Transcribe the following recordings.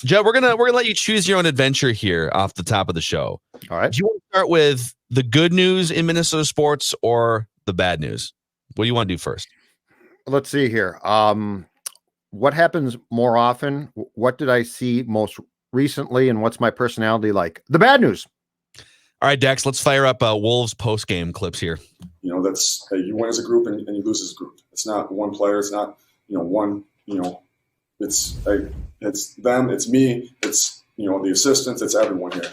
Judd, we're gonna let you choose your own adventure here off the top of the show. All right. Do you want to start with the good news in Minnesota sports or the bad news? What do you want to do first? Let's see here. What happens more often? What did I see most recently, and what's my personality like? The bad news. All right, Dex, let's fire up Wolves post-game clips here. That's you win as a group and you lose as a group. It's not one player. It's not one. It's them. It's me. It's the assistants. It's everyone here.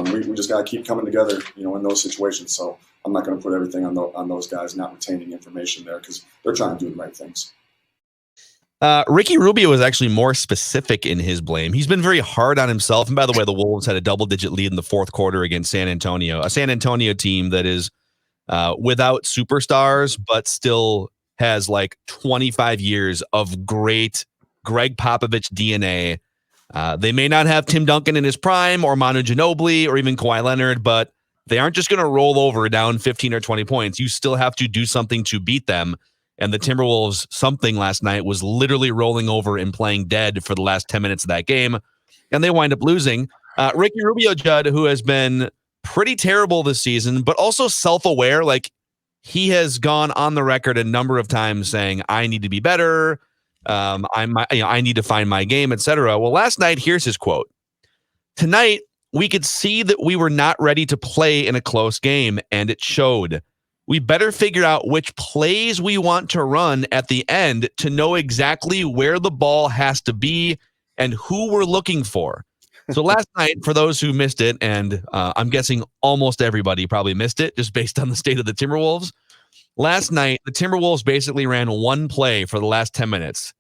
We just got to keep coming together. In those situations. So I'm not going to put everything on those guys not retaining information there because they're trying to do the right things. Ricky Rubio is actually more specific in his blame. He's been very hard on himself. And by the way, the Wolves had a double-digit lead in the fourth quarter against San Antonio, a San Antonio team that is without superstars, but still has like 25 years of great Greg Popovich DNA. They may not have Tim Duncan in his prime or Manu Ginobili or even Kawhi Leonard, but they aren't just going to roll over down 15 or 20 points. You still have to do something to beat them. And the Timberwolves, something last night was literally rolling over and playing dead for the last 10 minutes of that game. And they wind up losing. Ricky Rubio, Judd, who has been pretty terrible this season, but also self-aware. Like he has gone on the record a number of times saying, I need to be better. I need to find my game, etc. Well, last night, here's his quote. Tonight, we could see that we were not ready to play in a close game, and it showed. We better figure out which plays we want to run at the end to know exactly where the ball has to be and who we're looking for. So last night, for those who missed it, and I'm guessing almost everybody probably missed it just based on the state of the Timberwolves. Last night, the Timberwolves basically ran one play for the last 10 minutes.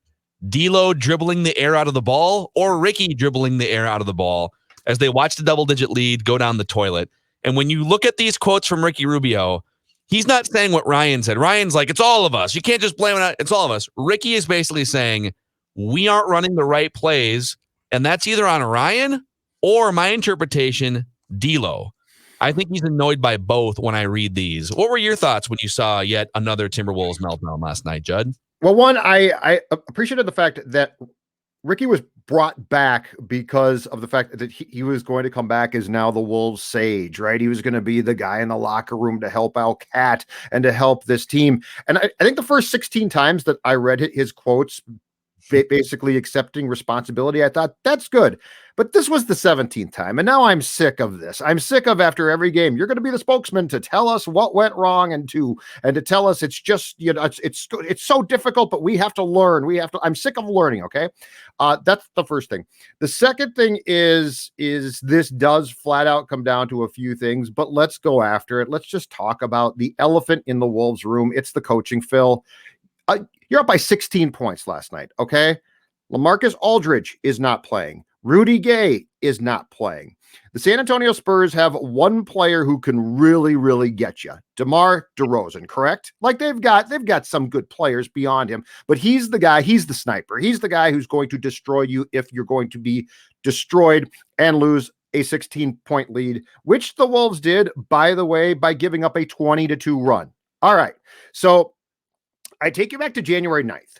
D'Lo dribbling the air out of the ball or Ricky dribbling the air out of the ball as they watched the double-digit lead go down the toilet. And when you look at these quotes from Ricky Rubio, he's not saying what Ryan said. Ryan's like, it's all of us. You can't just blame it. It's all of us. Ricky is basically saying, we aren't running the right plays, and that's either on Ryan or, my interpretation, D'Lo. I think he's annoyed by both when I read these. What were your thoughts when you saw yet another Timberwolves meltdown last night, Judd? Well, one, I appreciated the fact that Ricky was brought back because of the fact that he was going to come back as now the Wolves sage, right? He was going to be the guy in the locker room to help out Cat and to help this team. And I think the first 16 times that I read his quotes, basically accepting responsibility, I thought that's good. But this was the 17th time, and now I'm sick of this. I'm sick of after every game, you're going to be the spokesman to tell us what went wrong and to tell us it's just, it's so difficult, but we have to learn. I'm sick of learning. Okay. That's the first thing. The second thing is this does flat out come down to a few things, but let's go after it. Let's just talk about the elephant in the Wolves room. It's the coaching, Phil. You're up by 16 points last night, okay? LaMarcus Aldridge is not playing. Rudy Gay is not playing. The San Antonio Spurs have one player who can really, really get you. DeMar DeRozan, correct? Like they've got some good players beyond him, but he's the guy, he's the sniper. He's the guy who's going to destroy you if you're going to be destroyed and lose a 16-point lead, which the Wolves did, by the way, by giving up a 20-2 run. All right, so I take you back to January 9th.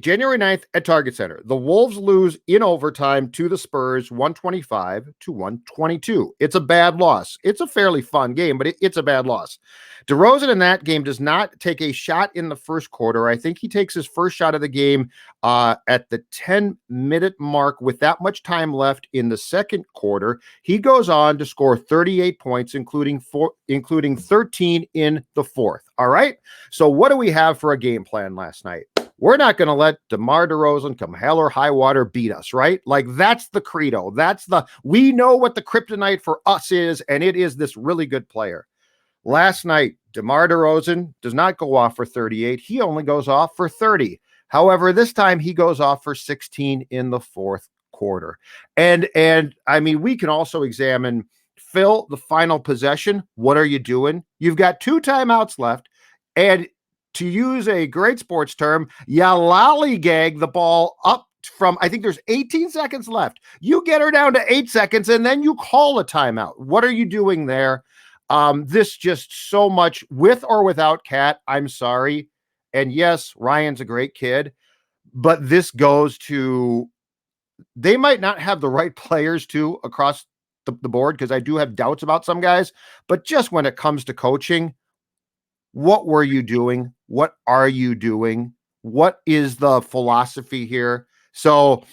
January 9th at Target Center. The Wolves lose in overtime to the Spurs 125-122. It's a bad loss. It's a fairly fun game, but it's a bad loss. DeRozan in that game does not take a shot in the first quarter. I think he takes his first shot of the game at the 10-minute mark with that much time left in the second quarter. He goes on to score 38 points, including 13 in the fourth. All right. So what do we have for a game plan last night? We're not going to let DeMar DeRozan come hell or high water beat us, right? Like that's the credo. We know what the kryptonite for us is, and it is this really good player. Last night, DeMar DeRozan does not go off for 38. He only goes off for 30. However, this time he goes off for 16 in the fourth quarter. And I mean, we can also examine, Phil, the final possession. What are you doing? You've got 2 timeouts left, and to use a great sports term, you lollygag the ball up from, I think there's 18 seconds left. You get her down to 8 seconds, and then you call a timeout. What are you doing there? This just so much, with or without Cat, I'm sorry. And yes, Ryan's a great kid, but this goes to they might not have the right players too across the board, because I do have doubts about some guys, but just when it comes to coaching, what were you doing? What are you doing? What is the philosophy here? So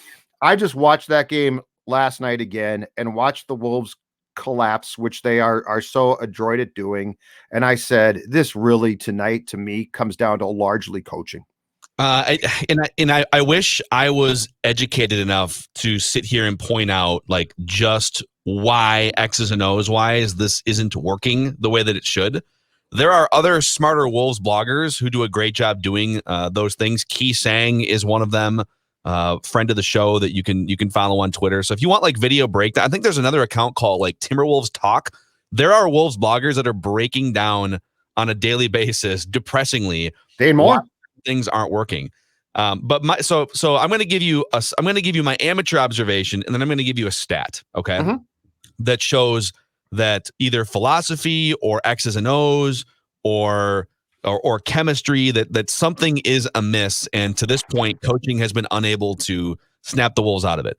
I just watched that game last night again and watched the Wolves collapse, which they are so adroit at doing. And I said, this really tonight to me comes down to largely coaching. I wish I was educated enough to sit here and point out like just why X's and O's, why is this isn't working the way that it should. There are other smarter Wolves bloggers who do a great job doing those things. Key Sang is one of them, friend of the show that you can follow on Twitter. So if you want like video breakdown, I think there's another account called like Timberwolves Talk. There are Wolves bloggers that are breaking down on a daily basis, depressingly, more things aren't working. But so I'm going to give you my amateur observation, and then I'm going to give you a stat, okay, that shows that either philosophy or X's and O's or chemistry that something is amiss, and to this point, coaching has been unable to snap the Wolves out of it.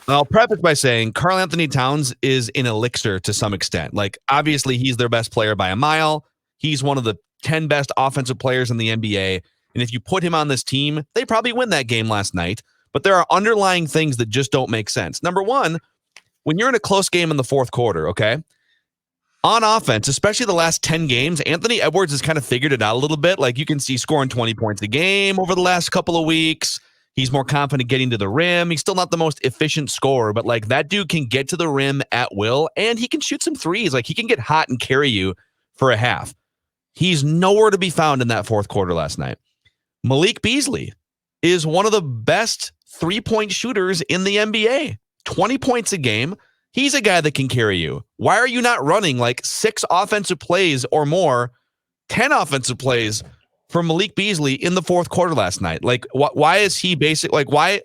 I'll preface by saying Karl-Anthony Towns is an elixir to some extent. Like, obviously, he's their best player by a mile. He's one of the 10 best offensive players in the NBA. And if you put him on this team, they probably win that game last night. But there are underlying things that just don't make sense. Number one, when you're in a close game in the fourth quarter, okay, on offense, especially the last 10 games, Anthony Edwards has kind of figured it out a little bit. Like, you can see scoring 20 points a game over the last couple of weeks. He's more confident getting to the rim. He's still not the most efficient scorer, but like that dude can get to the rim at will, and he can shoot some threes. Like, he can get hot and carry you for a half. He's nowhere to be found in that fourth quarter last night. Malik Beasley is one of the best three-point shooters in the NBA. 20 points a game. He's a guy that can carry you. Why are you not running like 6 offensive plays or more, 10 offensive plays for Malik Beasley in the fourth quarter last night? Like, why is he basic? Like, why?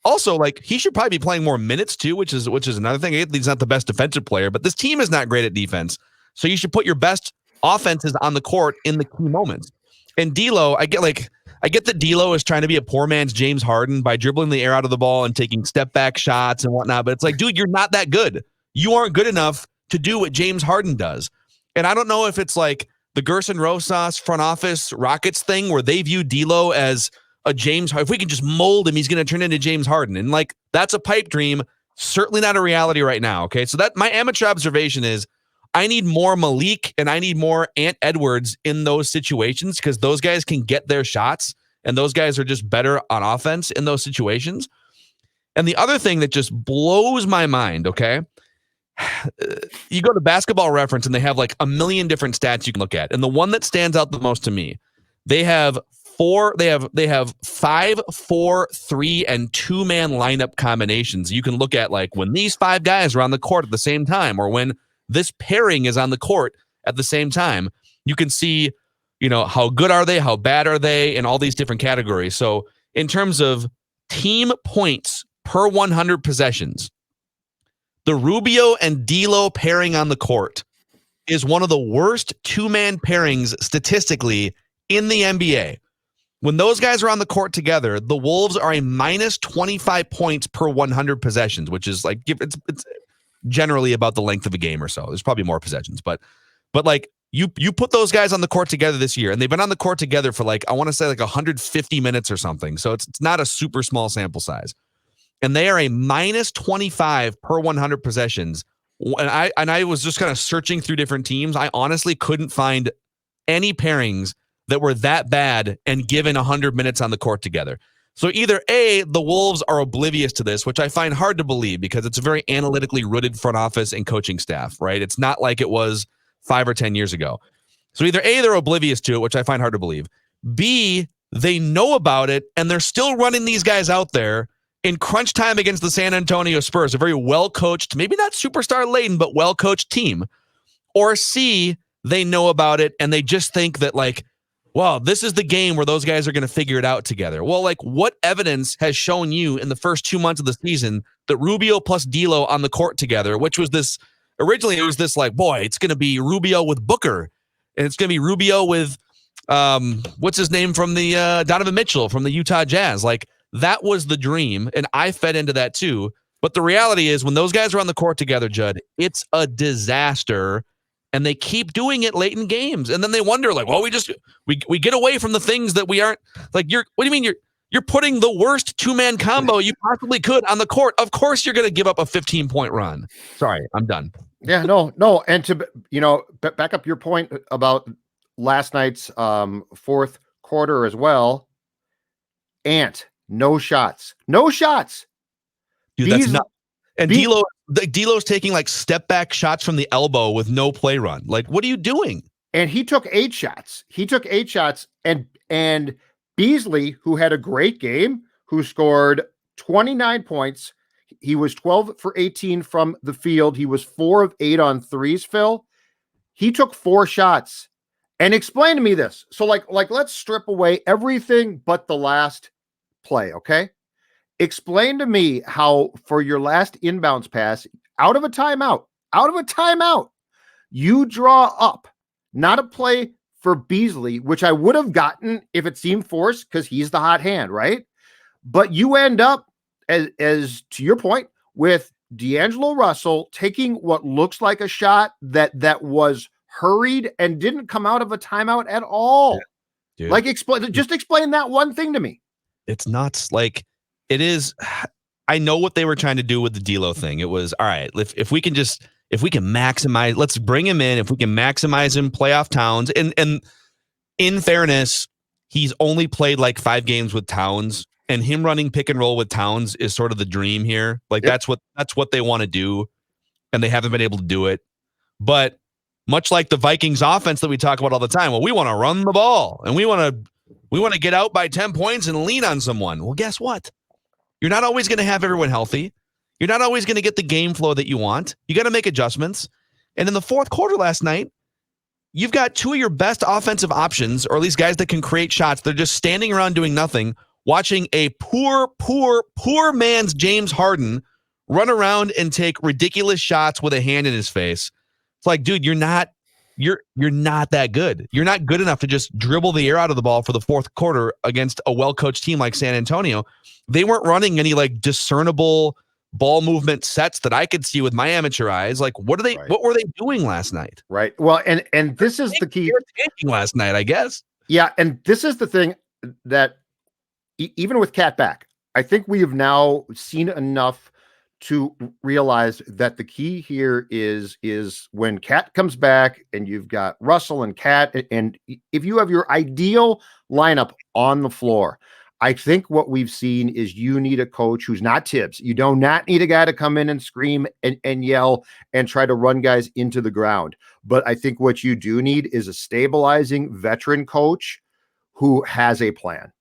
Also, like, he should probably be playing more minutes too, which is another thing. He's not the best defensive player, but this team is not great at defense. So you should put your best offenses on the court in the key moments. And D'Lo, I get that D'Lo is trying to be a poor man's James Harden by dribbling the air out of the ball and taking step back shots and whatnot. But it's like, dude, you're not that good. You aren't good enough to do what James Harden does. And I don't know if it's like the Gerson Rosas front office Rockets thing where they view D'Lo as a James Harden. If we can just mold him, he's going to turn into James Harden. And like, that's a pipe dream. Certainly not a reality right now. Okay. So that my amateur observation is I need more Malik and I need more Ant Edwards in those situations, because those guys can get their shots and those guys are just better on offense in those situations. And the other thing that just blows my mind, okay, you go to Basketball Reference and they have like a million different stats you can look at. And the one that stands out the most to me, they have 5, 4, 3, and 2-man lineup combinations. You can look at like when these 5 guys are on the court at the same time, or when this pairing is on the court at the same time. You can see, how good are they? How bad are they? In all these different categories. So in terms of team points per 100 possessions, the Rubio and D'Lo pairing on the court is one of the worst 2-man pairings statistically in the NBA. When those guys are on the court together, the Wolves are a minus 25 points per 100 possessions, which is like, it's generally about the length of a game or so. There's probably more possessions, but like you put those guys on the court together this year, and they've been on the court together for like, I want to say like 150 minutes or something. So it's not a super small sample size. And they are a minus 25 per 100 possessions. And I was just kind of searching through different teams. I honestly couldn't find any pairings that were that bad and given 100 minutes on the court together. So either A, the Wolves are oblivious to this, which I find hard to believe because it's a very analytically rooted front office and coaching staff, right? It's not like it was 5 or 10 years ago. So either A, they're oblivious to it, which I find hard to believe. B, they know about it and they're still running these guys out there in crunch time against the San Antonio Spurs, a very well-coached, maybe not superstar-laden, but well-coached team. Or C, they know about it and they just think that like, well, this is the game where those guys are going to figure it out together. Well, like, what evidence has shown you in the first 2 months of the season that Rubio plus D'Lo on the court together, which was this, originally it was this like, boy, it's going to be Rubio with Booker, and it's going to be Rubio with, what's his name from the Donovan Mitchell from the Utah Jazz. Like, that was the dream, and I fed into that too. But the reality is, when those guys are on the court together, Judd, it's a disaster, and they keep doing it late in games, and then they wonder, like, well, we get away from the things that we aren't like. What do you mean you're putting the worst two-man combo you possibly could on the court? Of course, you're going to give up a 15-point run. Sorry, I'm done. Yeah, no, and to back up your point about last night's fourth quarter as well. No shots. Dude, that's not. And D'Lo's taking like step back shots from the elbow with no play run. Like, what are you doing? And he took 8 shots. And Beasley, who had a great game, who scored 29 points. He was 12 for 18 from the field. He was 4 of 8 on threes, Phil. He took 4 shots. And explain to me this. So like let's strip away everything but the last play, okay? Explain to me how for your last inbounds pass, out of a timeout, you draw up not a play for Beasley, which I would have gotten if it seemed forced because he's the hot hand, right? But you end up, as to your point, with D'Angelo Russell taking what looks like a shot that was hurried and didn't come out of a timeout at all. Dude. Like, explain that one thing to me. It's nuts. Like, it is. I know what they were trying to do with the D'Lo thing. It was, all right, if we can maximize, let's bring him in. If we can maximize him, playoff Towns. And in fairness, he's only played like 5 games with Towns, and him running pick and roll with Towns is sort of the dream here. Like, yep. that's what they want to do, and they haven't been able to do it. But much like the Vikings offense that we talk about all the time, well, we want to run the ball, and we want to get out by 10 points and lean on someone. Well, guess what? You're not always going to have everyone healthy. You're not always going to get the game flow that you want. You got to make adjustments. And in the fourth quarter last night, you've got 2 of your best offensive options, or at least guys that can create shots. They're just standing around doing nothing, watching a poor man's James Harden run around and take ridiculous shots with a hand in his face. It's like, dude, you're not that good. You're not good enough to just dribble the air out of the ball for the fourth quarter against a well-coached team like San Antonio. They weren't running any like discernible ball movement sets that I could see with my amateur eyes. Like, what were they doing last night? Right. Well, and this is the key. Last night, I guess. Yeah, and this is the thing that even with Cat back, I think we have now seen enough to realize that the key here is when Cat comes back and you've got Russell and Cat, and if you have your ideal lineup on the floor, I think what we've seen is you need a coach who's not Tibbs. You do not need a guy to come in and scream and yell and try to run guys into the ground. But I think what you do need is a stabilizing veteran coach who has a plan.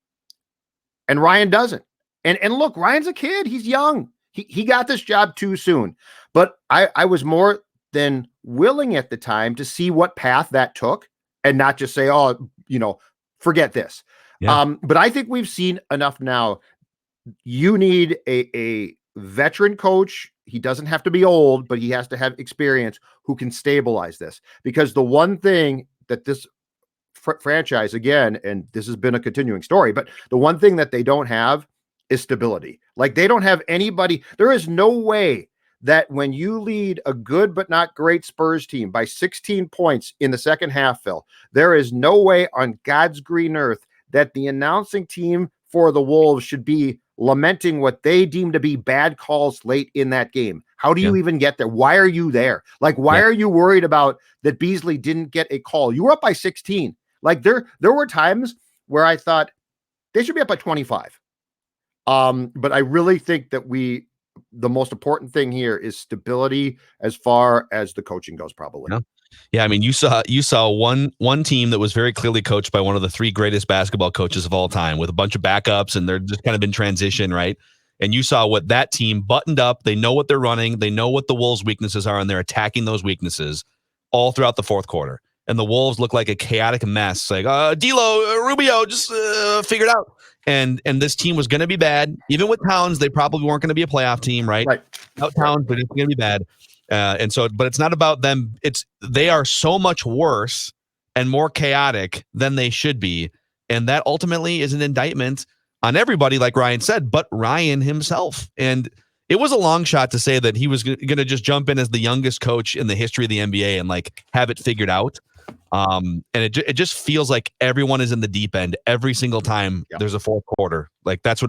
And Ryan doesn't. And look, Ryan's a kid. He's young. He got this job too soon. But I was more than willing at the time to see what path that took and not just say, oh, forget this. Yeah. But I think we've seen enough now. You need a veteran coach. He doesn't have to be old, but he has to have experience who can stabilize this. Because the one thing that this franchise, again, and this has been a continuing story, but the one thing that they don't have is stability. Like, they don't have anybody. There is no way that when you lead a good but not great Spurs team by 16 points in the second half, Phil, there is no way on God's green earth that the announcing team for the Wolves should be lamenting what they deem to be bad calls late in that game. How do you even get there? Why are you there? Like, why are you worried about that Beasley didn't get a call? You were up by 16. Like, there were times where I thought they should be up by 25. But I really think that the most important thing here is stability as far as the coaching goes, probably. Yeah, I mean, you saw one team that was very clearly coached by one of the 3 greatest basketball coaches of all time, with a bunch of backups, and they're just kind of in transition, right? And you saw what that team buttoned up. They know what they're running. They know what the Wolves' weaknesses are, and they're attacking those weaknesses all throughout the fourth quarter. And the Wolves look like a chaotic mess. Like, D'Lo, Rubio, just figure it out. And this team was going to be bad. Even with Towns, they probably weren't going to be a playoff team, right? Without Towns, but it's going to be bad. But it's not about them. They are so much worse and more chaotic than they should be. And that ultimately is an indictment on everybody, like Ryan said, but Ryan himself. And it was a long shot to say that he was going to just jump in as the youngest coach in the history of the NBA and like have it figured out. And it just feels like everyone is in the deep end every single time there's a fourth quarter. Like that's what